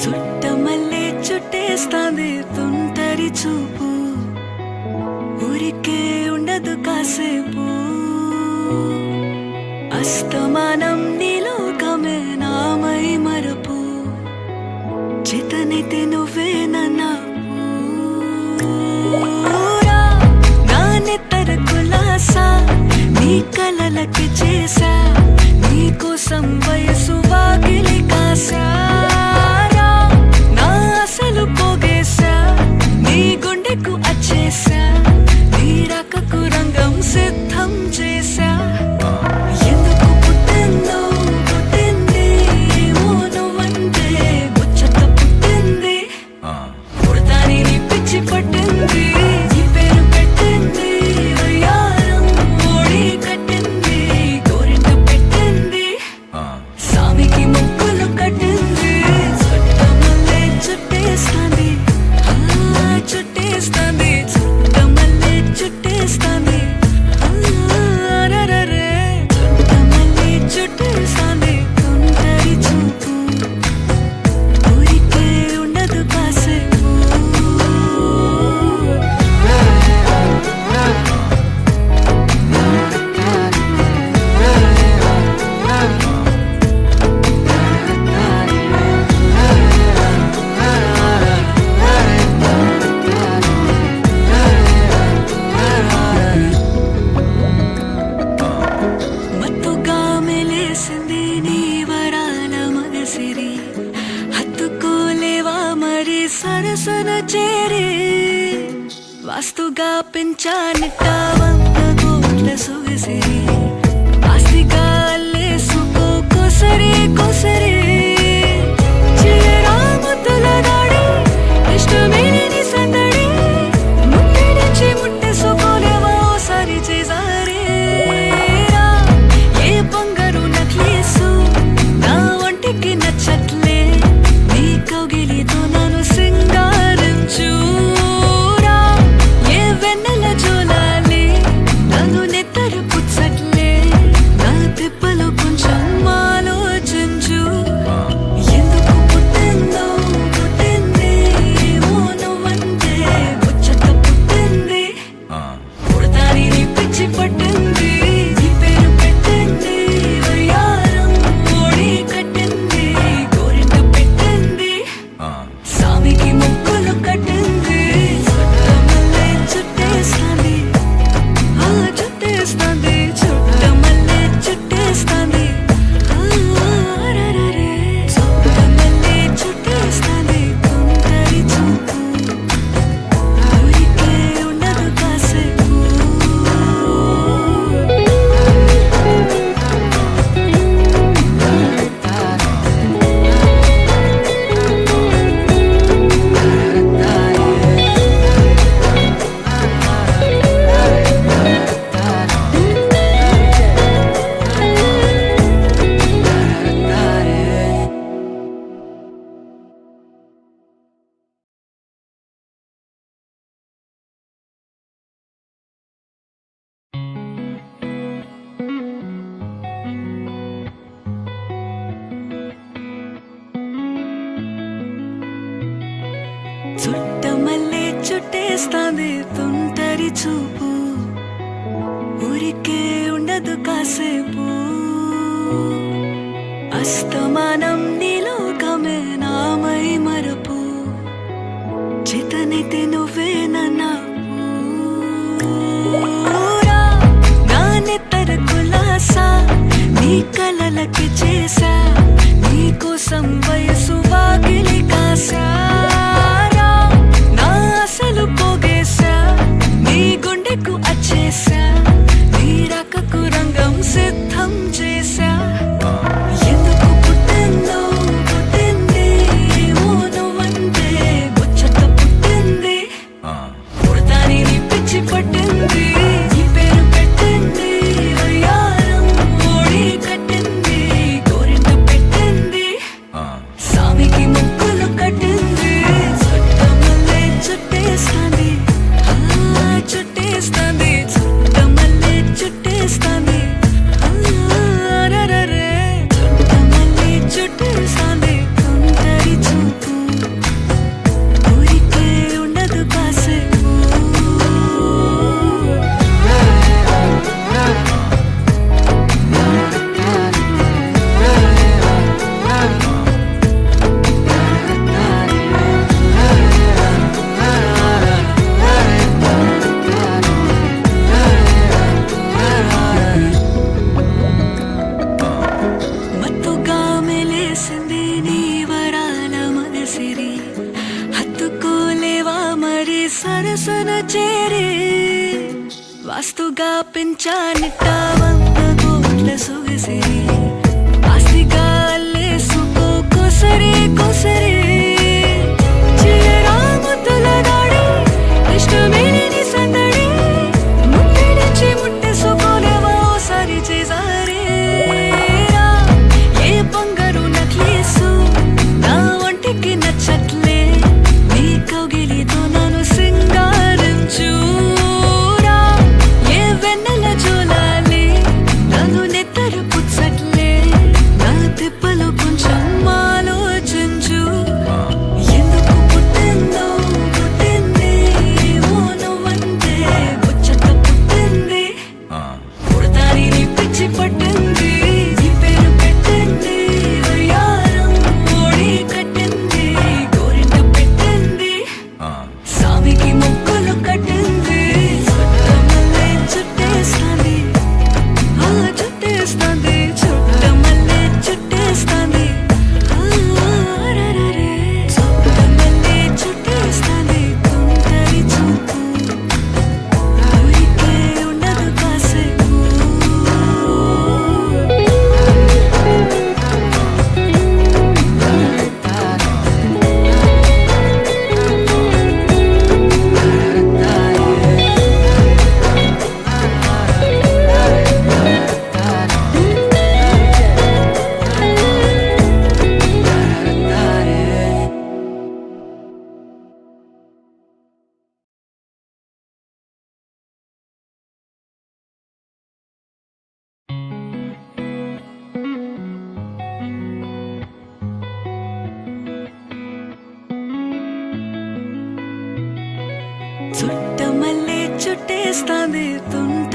చుట్టమల్లే చుట్టేస్తాంది తుంటరి చూపు, ఊరికే ఉండదు కాసేపు. అస్తమానం నీలోకమే నామై మరపు, చేతనైతే నువ్వే నాన్నెత్తర కులాసా నీ కలలకి చేసా, నీకోసం వయసు వాకిలి కాసా. అసలు పోగేశా నీ గుండెకు అచ్చేసా, నీ రాకకు రంగం సిద్ధం చేశా. ఎందుకు పుట్టిందో పుట్టింది, ఏమో నువ్వంటే ముచ్చట పుట్టింది. పుడతాని నీ పిచ్చి పట్టింది, నీ పేరు పెట్టింది వయ్యారం, ఓడి కట్టింది గోరింట పెట్టింది, సామికి ముక్కులు కట్టింది. చుట్టేస్తాంది చుట్టేస్తాంది చుట్టమల్లే చుట్టేస్తాంది, చుట్టమల్లే చుట్టేస్తాంది తుంటరి చూపు, ఊరికే ఉండదు కాసేపు. సరసన చేరి వాస్తుగా పెంచానిట్ట 100 కోట్ల సొగసిరి, ఆస్తిగా అల్లేసుకో కొసరి కొసరి. చిరాముతుల దాడి ఇష్టమేని సందడి, ముట్టడించి ముట్టేసుకోలేవా ఓసారి చేసారి. ఏ బంగారు నక్లీసు నా ఒంటికి నచ్చట్లే, నీ కౌగిలితో నన్ను సింగారించూరా. ఏ వెన్నెల జోలాలి నన్ను నెత్తరు పుచ్చట్లే, నా తిప్పలు కొంచెం ఆలోచించు. ఎందుకు పుట్టిందో పుట్టింది, ఏమో నువ్వంటే ముచ్చట పుట్టింది. పుడతాని నీ పిచ్చి పట్టింది, నీ పేరు పెట్టింది వయ్యారం, ఓడి కట్టింది గోరింట పెట్టింది, సామికి ముక్కులు కట్టింది. చుట్టమల్లే చుట్టేస్తాంది చుట్టేస్తాంది చుట్టమల్లే చుట్టేస్తాంది, చుట్టమల్లే చుట్టేస్తాంది తుంటరి చూపు, ఊరికే ఉండదు కాసేపు. చుట్టమల్లే చుట్టేస్తాంది తుంటరి చూపు, ఊరికే ఉండదు కాసేపు. అస్తమానం నీలోకమే నామై మరపు, చేతనైతే నువ్వే నాన్నెత్తర కులాసా నీ కలలకి చేసా, నీకోసం వయసు వాకిలి కాసా. అసలు పోగేశా నీ గుండెకు అచ్చేసా, నీ రాకకు రంగం సిద్ధం చేశా. ఎందుకు పుట్టిందో పుట్టింది, ఏమో నువ్వంటే ముచ్చట పుట్టింది. వాస్తుగా పెంచానిట్ట 100 కోట్ల సొగసిరి ఆస్తిగా అల్లేసుకో కోసరే కోసరే చియరాముతుల దాడి ఇష్టమేని సందడి ముట్టిడిచి ముట్టేసుకోలేవా ఓసారి చేసారే ఏ బంగారు నక్లీసు నా ఒంటికి నచ్చట్లే నీ కౌగిలితో నన్ను సింగారించురా ఏ వెన్నెల జోలాలి నన్ను నెత్తరు పుచ్చట్లే నా తిప్పలు కొంచెం ఆలోచించు ఎందుకు పుట్టిందో పుట్టింది ఏమో నువ్వంటే ముచ్చట పుట్టింది పుడతాని నీ పిచ్చి పట్టింది నీ పేరు పెట్టింది వయ్యారం ఓడి కట్టింది గోరింట పెట్టింది సామికి మొక్కులు కట్టింది చుట్టమల్లె చుట్టేస్తాంది చుట్టేస్తాంది చుట్టమల్లె చుట్టేస్తాంది అరెరెరె. చుట్టమల్లె చుట్టేస్తాంది తుంటరి చూపు ఊరికే ఉండదు కాసేపు చుట్టమల్లె చుట్టేస్తాంది తుంట